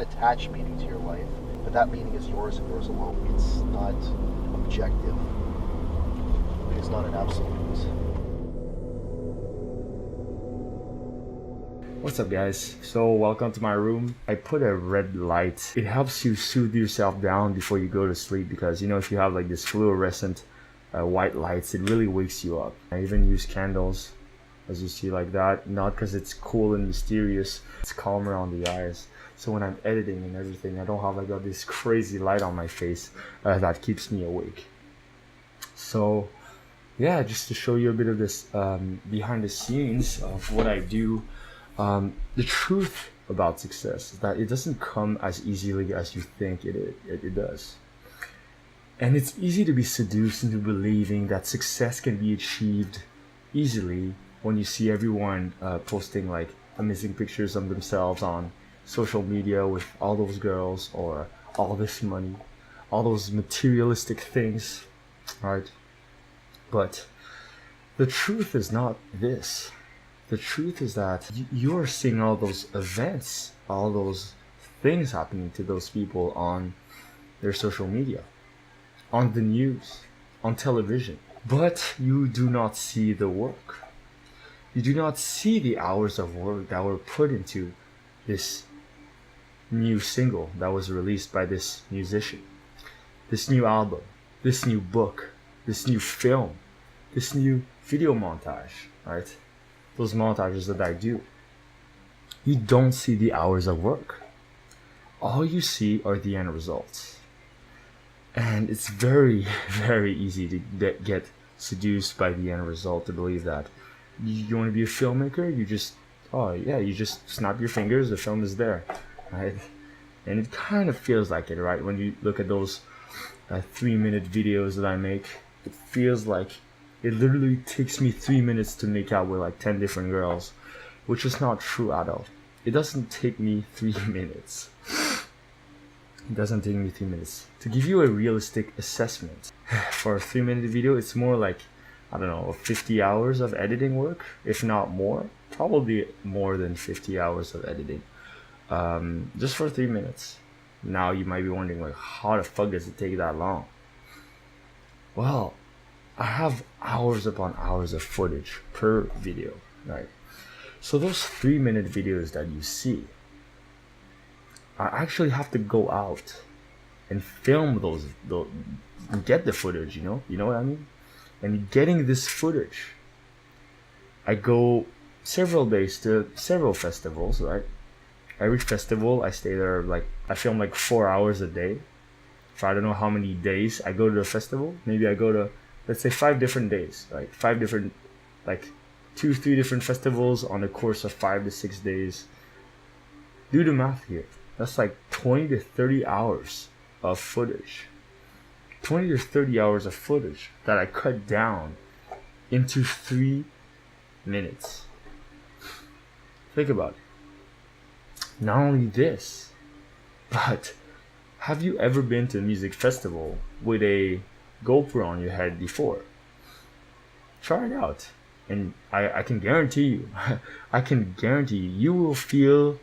attach meaning to your life, but that meaning is yours and yours alone. It's not objective. It's not an absolute. What's up, guys? So welcome to my room. I put a red light. It helps you soothe yourself down before you go to sleep, because if you have like this fluorescent white lights, it really wakes you up. I even use candles, as you see, like that, not because it's cool and mysterious. It's calmer on the eyes, so when I'm editing and everything, I don't have like this crazy light on my face that keeps me awake. So yeah, just to show you a bit of this behind the scenes of what I do. The truth about success is that it doesn't come as easily as you think it does. And it's easy to be seduced into believing that success can be achieved easily when you see everyone posting like amazing pictures of themselves on social media with all those girls or all this money, all those materialistic things, right? But the truth is not this. The truth is that you're seeing all those events, all those things happening to those people on their social media, on the news, on television. But you do not see the work. You do not see the hours of work that were put into this new single that was released by this musician, this new album, this new book, this new film, this new video montage, right? Those montages that I do. You don't see the hours of work. All you see are the end results. And it's very, very easy to get seduced by the end result, to believe that you want to be a filmmaker, you just snap your fingers, the film is there, right? And it kind of feels like it, right? When you look at those 3-minute videos that I make, it feels like it literally takes me 3 minutes to make out with like 10 different girls, which is not true at all. It doesn't take me 3 minutes. It doesn't take me 3 minutes. To give you a realistic assessment, for a 3-minute video, it's more like, 50 hours of editing work, if not more. Probably more than 50 hours of editing. Just for 3 minutes. Now you might be wondering, like, how the fuck does it take that long? Well, I have hours upon hours of footage per video, right? So those 3-minute videos that you see, I actually have to go out and film those get the footage, you know what I mean? And getting this footage, I go several days to several festivals, right? Every festival, I stay there, I film like 4 hours a day. So I don't know how many days I go to the festival. Maybe I go to, let's say, 5 different days, right? 5 different, 2-3 different festivals on the course of 5 to 6 days. Do the math here. That's like 20 to 30 hours of footage. 20 to 30 hours of footage that I cut down into 3 minutes. Think about it. Not only this, but have you ever been to a music festival with a GoPro on your head before? Try it out, and I can guarantee you, you will feel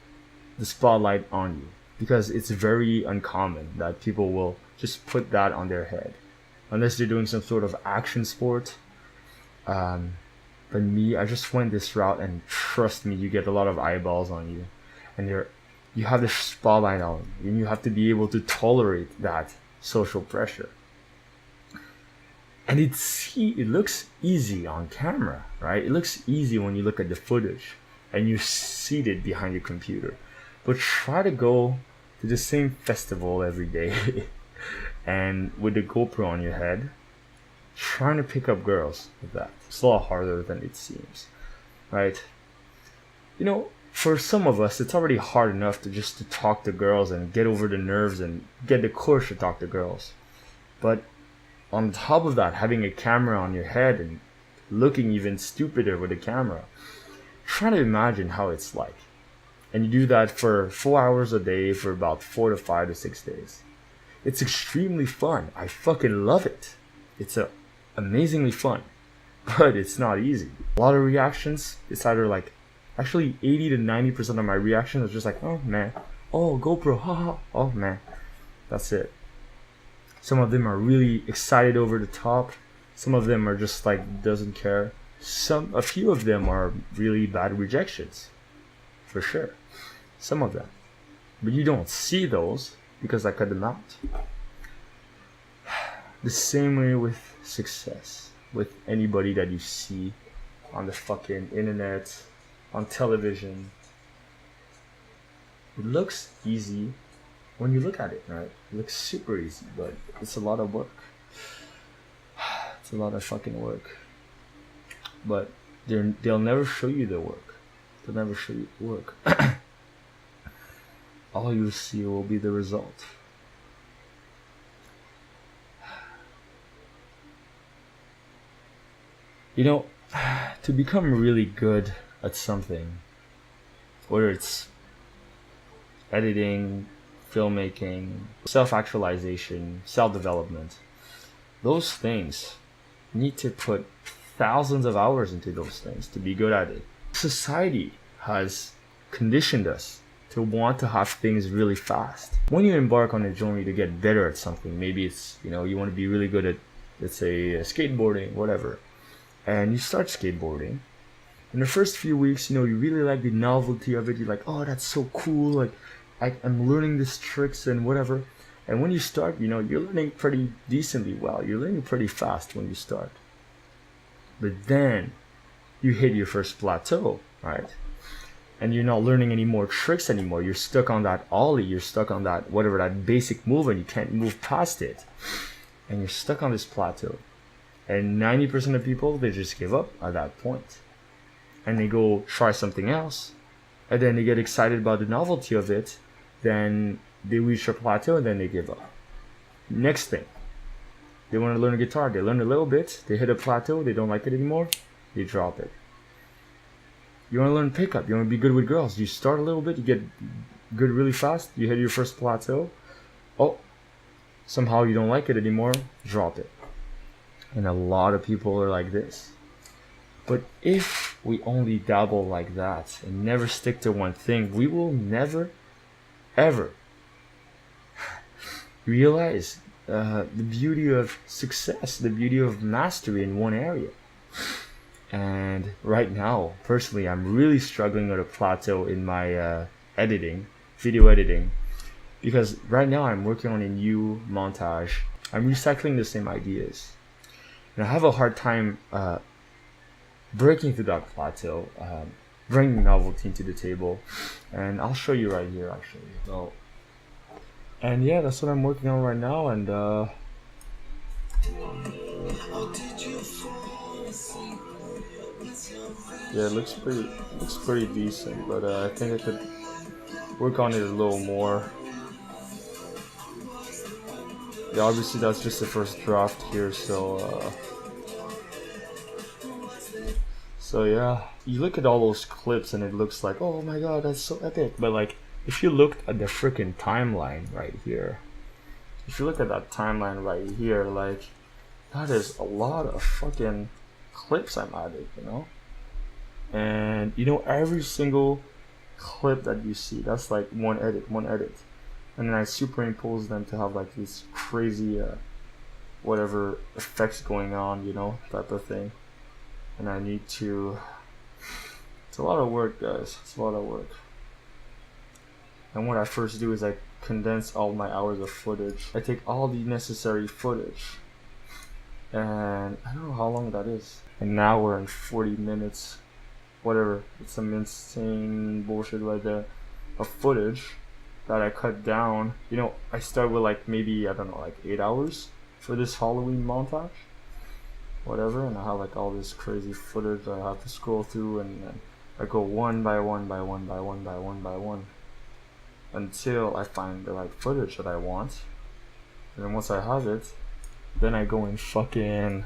the spotlight on you, because it's very uncommon that people will just put that on their head, unless they're doing some sort of action sport. But me, I just went this route, and trust me, you get a lot of eyeballs on you, and you have the spotlight on you, and you have to be able to tolerate that social pressure. And it looks easy on camera, right? It looks easy when you look at the footage and you're seated behind your computer. But try to go to the same festival every day and with the GoPro on your head, trying to pick up girls with that. It's a lot harder than it seems, right? For some of us, it's already hard enough to talk to girls and get over the nerves and get the courage to talk to girls. But on top of that, having a camera on your head and looking even stupider with a camera, try to imagine how it's like. And you do that for 4 hours a day for about 4 to 5 to 6 days. It's extremely fun. I fucking love it. It's amazingly fun, but it's not easy. A lot of reactions, it's either like, actually 80 to 90% of my reactions are just like, oh man, oh, GoPro, haha. Oh man, that's it. Some of them are really excited over the top. Some of them are just like doesn't care. A few of them are really bad rejections, for sure. Some of them, but you don't see those because I cut them out. The same way with success, with anybody that you see on the fucking internet, on television. It looks easy when you look at it, right? It looks super easy, but it's a lot of work. It's a lot of fucking work. But they'll never show you the work. They'll never show you the work. All you'll see will be the result. You know, to become really good at something, whether it's editing, filmmaking, self-actualization, self-development, those things need to put thousands of hours into those things to be good at it. Society has conditioned us to want to have things really fast. When you embark on a journey to get better at something, maybe it's, you want to be really good at, let's say, skateboarding, whatever, and you start skateboarding. In the first few weeks, you really like the novelty of it. You're like, oh, that's so cool. Like, I'm learning these tricks and whatever. And when you start, you're learning pretty decently well. You're learning pretty fast when you start. But then you hit your first plateau, right? And you're not learning any more tricks anymore. You're stuck on that ollie. You're stuck on that, whatever, that basic move, and you can't move past it. And you're stuck on this plateau. And 90% of people, they just give up at that point. And they go try something else. And then they get excited about the novelty of it. Then they reach a plateau and then they give up. Next thing, they want to learn a guitar. They learn a little bit. They hit a plateau. They don't like it anymore. They drop it. You want to learn pickup. You want to be good with girls. You start a little bit. You get good really fast. You hit your first plateau. Oh, somehow you don't like it anymore. Drop it. And a lot of people are like this. But if we only dabble like that and never stick to one thing, we will never, ever realize the beauty of success, the beauty of mastery in one area. And right now, personally, I'm really struggling at a plateau in my video editing, because right now I'm working on a new montage. I'm recycling the same ideas. And I have a hard time breaking through that plateau, bringing novelty to the table. And I'll show you right here, actually. So, and yeah, that's what I'm working on right now. And yeah, it looks pretty decent, but I think I could work on it a little more. Yeah, obviously that's just the first draft here, so yeah, you look at all those clips and it looks like, oh my god, that's so epic. But like, if you look at the freaking timeline right here, like, that is a lot of fucking clips I'm adding, And every single clip that you see, that's like one edit. And then I superimpose them to have like these crazy whatever effects going on, type of thing. And I need to, it's a lot of work, guys. It's a lot of work. And what I first do is I condense all my hours of footage. I take all the necessary footage, and I don't know how long that is. And now we're in 40 minutes, whatever. It's some insane bullshit right there of footage that I cut down. I start with like maybe, I don't know, like 8 hours for this Halloween montage, whatever, and I have like all this crazy footage that I have to scroll through, and I go one by one until I find the right footage that I want. And then once I have it, then I go and fucking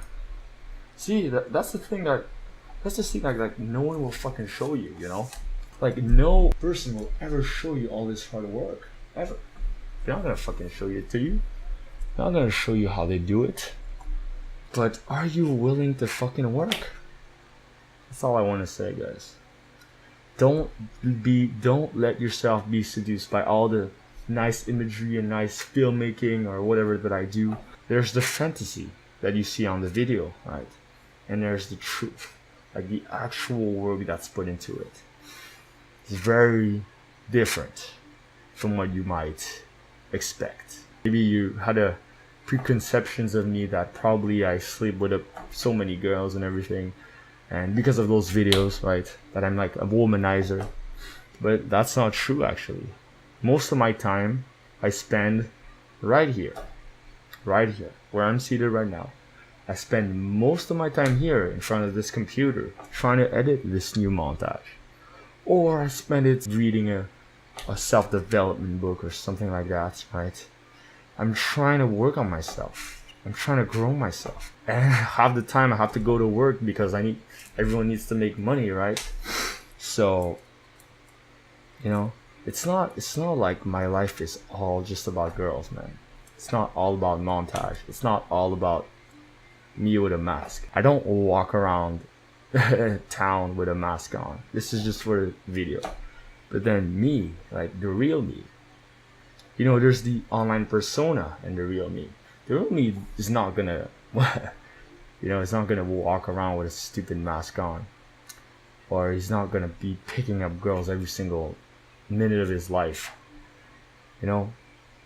see. That's the thing that like no one will fucking show you, Like, no person will ever show you all this hard work, ever. They're not gonna fucking show it to you. They're not gonna show you how they do it. But are you willing to fucking work? That's all I want to say, guys. don't let yourself be seduced by all the nice imagery and nice filmmaking or whatever that I do. There's the fantasy that you see on the video, right? And there's the truth, like the actual work that's put into it. It's very different from what you might expect. Maybe you had a preconceptions of me that probably I sleep with so many girls and everything, and because of those videos, right, that I'm like a womanizer. But that's not true, actually. Most of my time I spend right here, where I'm seated right now. I spend most of my time here in front of this computer trying to edit this new montage. Or I spend it reading a self-development book or something like that, right? I'm trying to work on myself. I'm trying to grow myself. And half the time I have to go to work because everyone needs to make money, right? So, it's not like my life is all just about girls, man. It's not all about montage. It's not all about me with a mask. I don't walk around town with a mask on. This is just for the video. But then me, like the real me, there's the online persona and the real me. The real me is not gonna it's not gonna walk around with a stupid mask on, or he's not gonna be picking up girls every single minute of his life. Now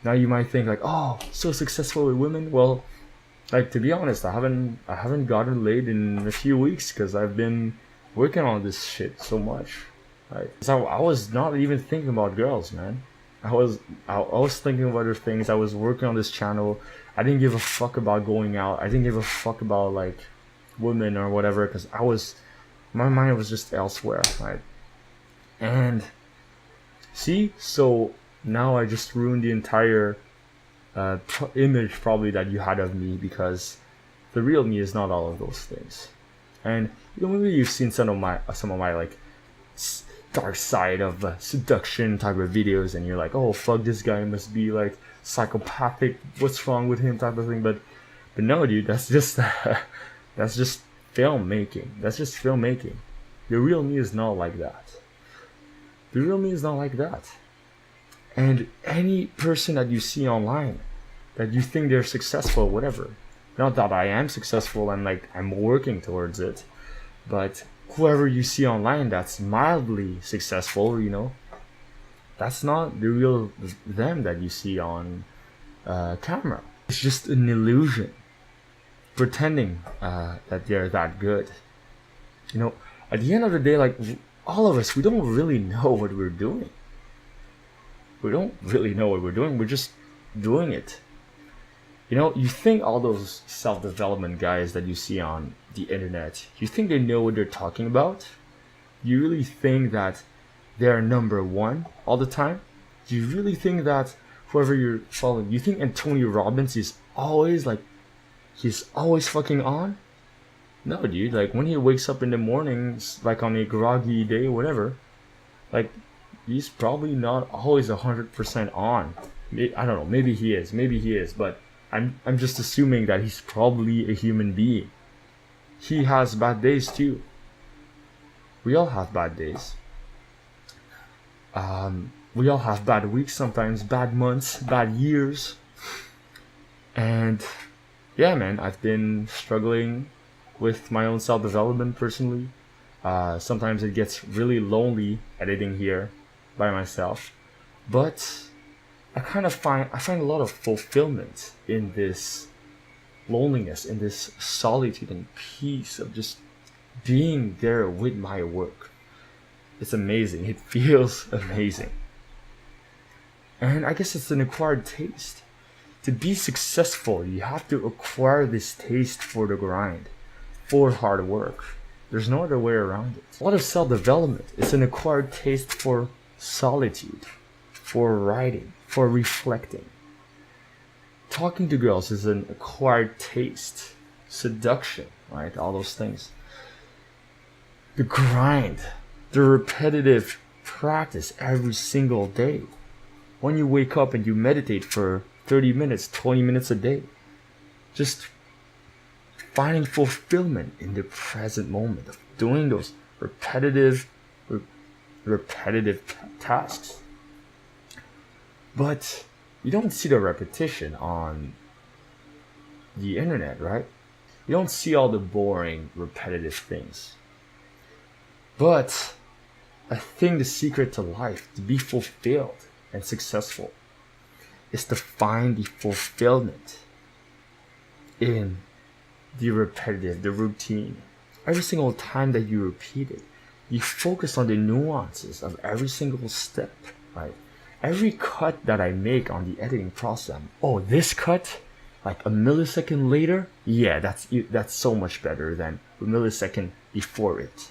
you might think like, oh, so successful with women. Well, like, to be honest, I haven't gotten laid in a few weeks because I've been working on this shit so much. Right? So I was not even thinking about girls, man. I was thinking of other things. I was working on this channel. I didn't give a fuck about going out. I didn't give a fuck about like women or whatever because my mind was just elsewhere, right? And see, so now I just ruined the entire image probably that you had of me, because the real me is not all of those things. And maybe you've seen some of my like dark side of seduction type of videos, and you're like, oh fuck, this guy must be like psychopathic, what's wrong with him type of thing. But no, dude, that's just filmmaking. That's just filmmaking. The real me is not like that. The real me is not like that. And any person that you see online that you think they're successful, whatever, not that I am successful and like I'm working towards it, but whoever you see online that's mildly successful, that's not the real them that you see on camera. It's just an illusion, pretending that they're that good. At the end of the day, like all of us, we don't really know what we're doing. We don't really know what we're doing. We're just doing it. You think all those self-development guys that you see on the internet, you think they know what they're talking about? You really think that they're number one all the time? Do you really think that whoever you're following, you think Antonio Robbins is always like, he's always fucking on? No, dude. Like when he wakes up in the mornings, like on a groggy day, whatever, like he's probably not always 100% on. I don't know. Maybe he is, but I'm just assuming that he's probably a human being. He has bad days too. We all have bad days. We all have bad weeks sometimes, bad months, bad years. And yeah, man, I've been struggling with my own self-development personally. Sometimes it gets really lonely editing here by myself, but I find a lot of fulfillment in this loneliness, in this solitude and peace of just being there with my work. It's amazing. It feels amazing. And I guess it's an acquired taste. To be successful, you have to acquire this taste for the grind, for hard work. There's no other way around it. A lot of self-development. It's an acquired taste for solitude, for writing, for reflecting. Talking to girls is an acquired taste. Seduction, right? All those things. The grind, the repetitive practice every single day. When you wake up and you meditate for 30 minutes, 20 minutes a day, just finding fulfillment in the present moment of doing those repetitive repetitive tasks. But you don't see the repetition on the internet, right? You don't see all the boring, repetitive things. But I think the secret to life, to be fulfilled and successful, is to find the fulfillment in the repetitive, the routine. Every single time that you repeat it, you focus on the nuances of every single step, right? Every cut that I make on the editing process, oh, this cut, like a millisecond later, yeah, that's so much better than a millisecond before it.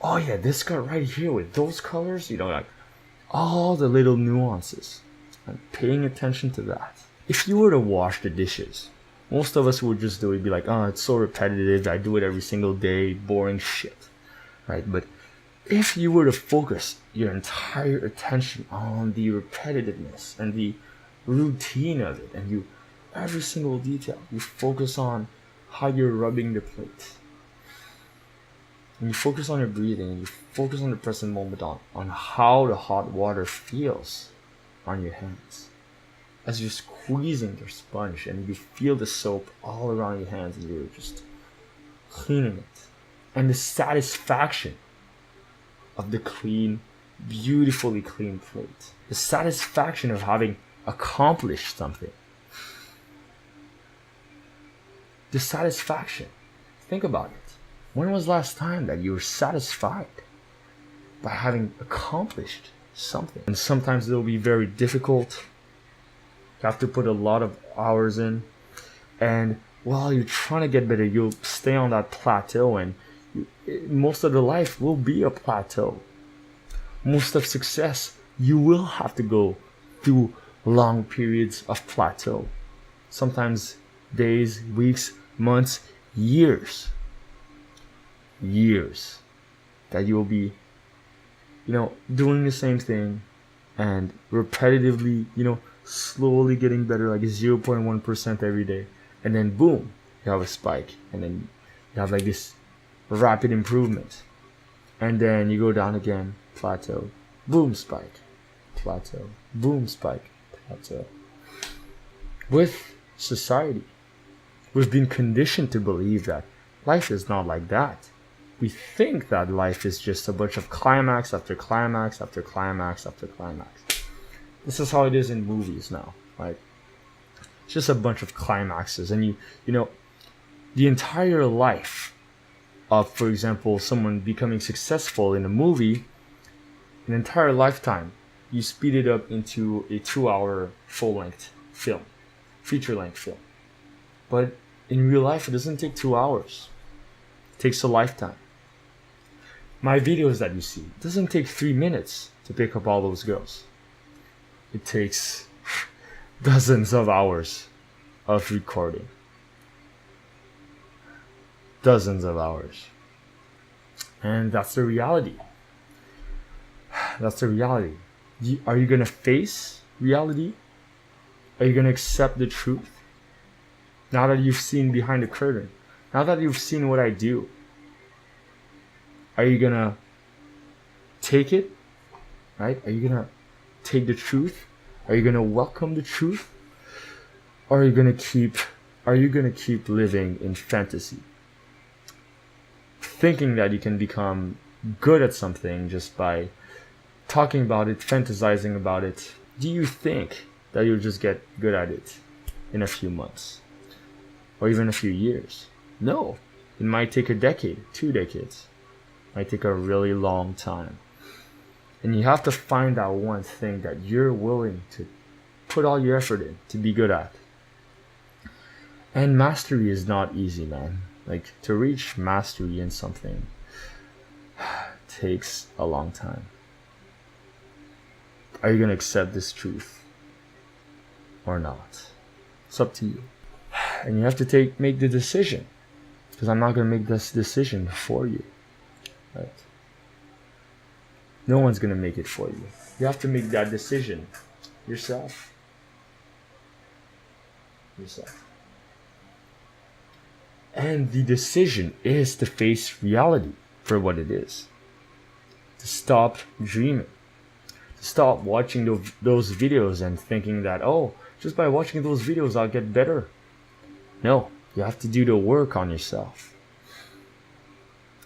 Oh yeah, this cut right here with those colors, like all the little nuances. I'm paying attention to that. If you were to wash the dishes, most of us would just do it, be like, oh, it's so repetitive, I do it every single day, boring shit, right? But if you were to focus your entire attention on the repetitiveness and the routine of it, and every single detail, you focus on how you're rubbing the plate, and you focus on your breathing, and you focus on the present moment, on how the hot water feels on your hands as you're squeezing your sponge, and you feel the soap all around your hands, and you're just cleaning it, and the satisfaction of the clean, beautifully clean plate, the satisfaction of having accomplished something, the satisfaction. Think about it. When was the last time that you were satisfied by having accomplished something? And sometimes it'll be very difficult. You have to put a lot of hours in, and while you're trying to get better, you'll stay on that plateau, and most of the life will be a plateau. Most of success, you will have to go through long periods of plateau. Sometimes days, weeks, months, years that you will be, doing the same thing and repetitively, slowly getting better, like 0.1% every day. And then boom, you have a spike. And then you have like this rapid improvement. And then you go down again, plateau, boom, spike, plateau, boom, spike, plateau. With society, we've been conditioned to believe that life is not like that. We think that life is just a bunch of climax after climax after climax after climax. This is how it is in movies now, right? It's just a bunch of climaxes, and the entire life of, for example, someone becoming successful in a movie, an entire lifetime, you speed it up into a 2-hour full-length film, feature-length film. But in real life, it doesn't take 2 hours. It takes a lifetime. My videos that you see, it doesn't take 3 minutes to pick up all those girls. It takes dozens of hours of recording. Dozens of hours. And that's the reality. That's the reality. Are you going to face reality? Are you going to accept the truth? Now that you've seen behind the curtain, now that you've seen what I do, are you going to take it? Right? Are you going to take the truth? Are you going to welcome the truth? Or are you going to keep living in fantasy? Thinking that you can become good at something just by talking about it, fantasizing about it. Do you think that you'll just get good at it in a few months? Or even a few years? No. It might take a decade, 2 decades. It might take a really long time. And you have to find that one thing that you're willing to put all your effort in to be good at. And mastery is not easy, man. Like, to reach mastery in something takes a long time. Are you going to accept this truth or not? It's up to you. And you have to make the decision, because I'm not going to make this decision for you. Right? No one's going to make it for you. You have to make that decision yourself. And the decision is to face reality for what it is. to stop dreaming, to stop watching those videos and thinking that, oh, just by watching those videos I'll get better. No, you have to do the work on yourself.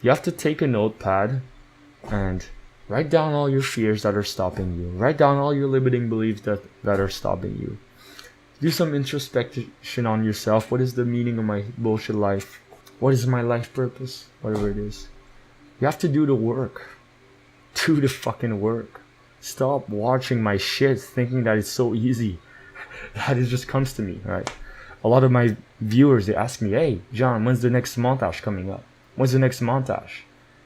You have to take a notepad and write down all your fears that are stopping you. Write down all your limiting beliefs that are stopping you. Do some introspection on yourself. What is the meaning of my bullshit life? What is my life purpose? Whatever it is. You have to do the work. Do the fucking work. Stop watching my shit thinking that it's so easy. That it just comes to me, right? A lot of my viewers, they ask me, hey, John, when's the next montage coming up? When's the next montage?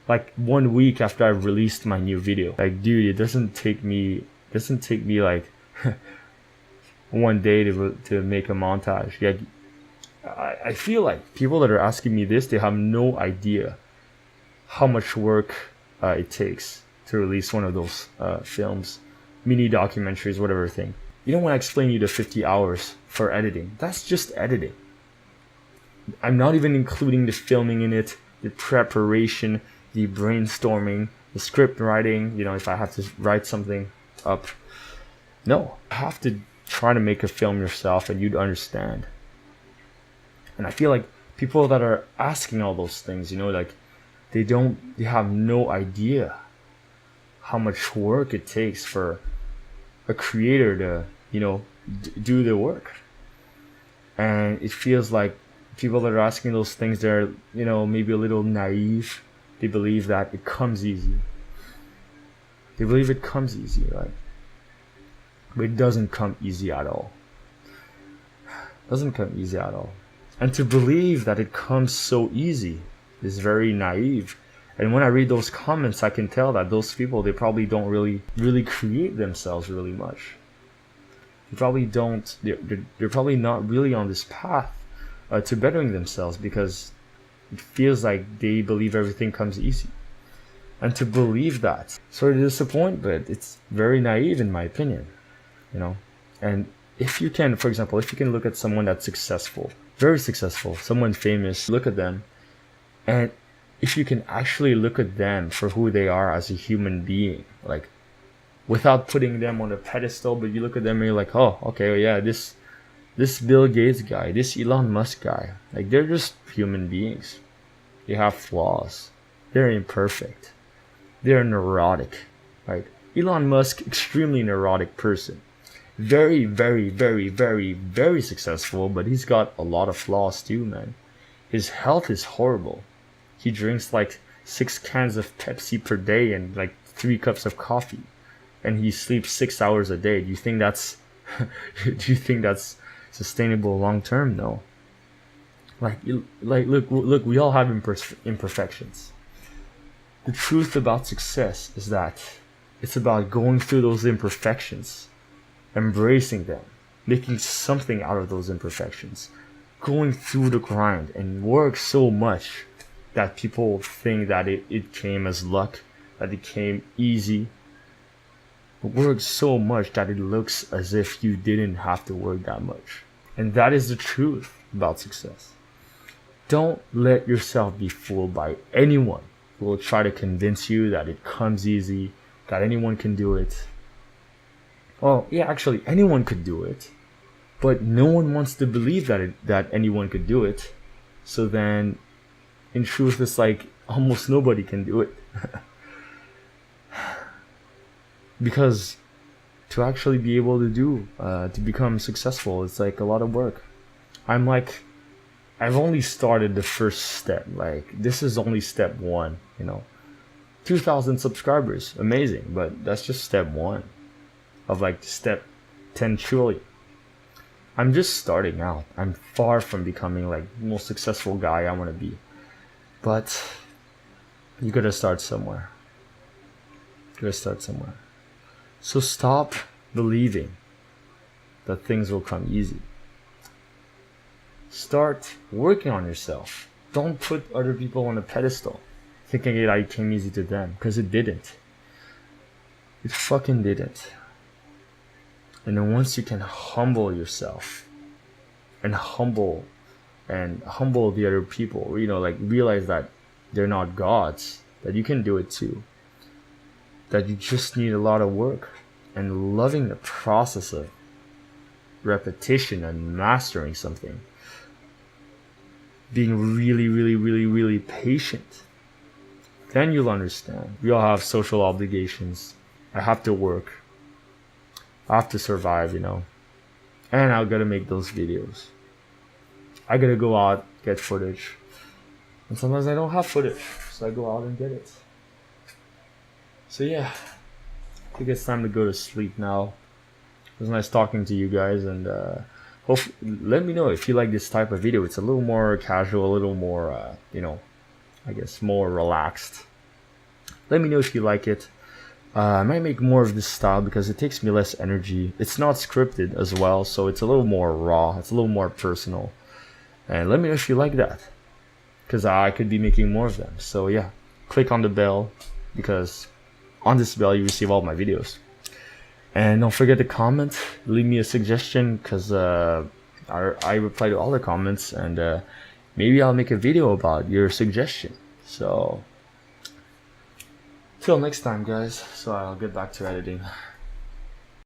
Like 1 week after I've released my new video. Like, dude, it doesn't take me like one day to make a montage. Yeah, I feel like people that are asking me this, they have no idea how much work it takes to release one of those films, mini documentaries, whatever thing. You know, when I explain you the 50 hours for editing, that's just editing. I'm not even including the filming in it, the preparation, the brainstorming, the script writing, you know, if I have to write something up. No, you have to try to make a film yourself and you'd understand. And I feel like people that are asking all those things, you know, like they have no idea how much work it takes for a creator to, you know, do the work. And it feels like people that are asking those things, they're, you know, maybe a little naive. They believe that it comes easy. They believe it comes easy, right? But it doesn't come easy at all. It doesn't come easy at all. And to believe that it comes so easy is very naive. And when I read those comments, I can tell that those people, they probably don't really create themselves really much. They probably don't, they're probably not really on this path to bettering themselves, because it feels like they believe everything comes easy. And to believe that, sorry to disappoint, but it's very naive in my opinion, you know. And if you can, for example, if you can look at someone that's successful, very successful, someone famous, look at them, and if you can actually look at them for who they are as a human being, like without putting them on a pedestal, but you look at them and you're like, oh, okay, well, yeah, this Bill Gates guy, this Elon Musk guy, like they're just human beings. They have flaws. They're imperfect. They're neurotic, right? Elon Musk, extremely neurotic person. Very, very, very, very, very successful, but he's got a lot of flaws too, man. His health is horrible. He drinks like 6 cans of Pepsi per day and like 3 cups of coffee, and he sleeps 6 hours a day. Do you think that's sustainable long term? No. Look, we all have imperfections. The truth about success is that it's about going through those imperfections, embracing them, making something out of those imperfections, going through the grind and work so much that people think that it came as luck, that it came easy. But work so much that it looks as if you didn't have to work that much. And that is the truth about success. Don't let yourself be fooled by anyone who will try to convince you that it comes easy, that anyone can do it. Well, yeah, actually, anyone could do it, but no one wants to believe that anyone could do it. So then, in truth, it's like almost nobody can do it. Because to actually be able to become successful, it's like a lot of work. I've only started the first step. Like, this is only step 1, you know. 2,000 subscribers, amazing, but that's just step 1 of like step 10 trillion. I'm just starting out. I'm far from becoming like the most successful guy I want to be. But you gotta start somewhere. So stop believing that things will come easy. Start working on yourself. Don't put other people on a pedestal thinking it came easy to them, because it didn't. It fucking didn't. And then once you can humble yourself and humble the other people, you know, like realize that they're not gods, that you can do it too. that you just need a lot of work and loving the process of repetition and mastering something. Being really, really, really, really patient. Then you'll understand. We all have social obligations. I have to work. I have to survive, you know. And I gotta make those videos. I gotta go out, get footage. And sometimes I don't have footage, so I go out and get it. So yeah, I think it's time to go to sleep now. It was nice talking to you guys, and let me know if you like this type of video. It's a little more casual, a little more, you know, I guess more relaxed. Let me know if you like it. I might make more of this style because it takes me less energy. It's not scripted as well, so it's a little more raw. It's a little more personal. And let me know if you like that, because I could be making more of them. So yeah, click on the bell, because on this bell you receive all my videos. And don't forget to comment, leave me a suggestion, because I reply to all the comments, and maybe I'll make a video about your suggestion. So till next time, guys. So I'll get back to editing.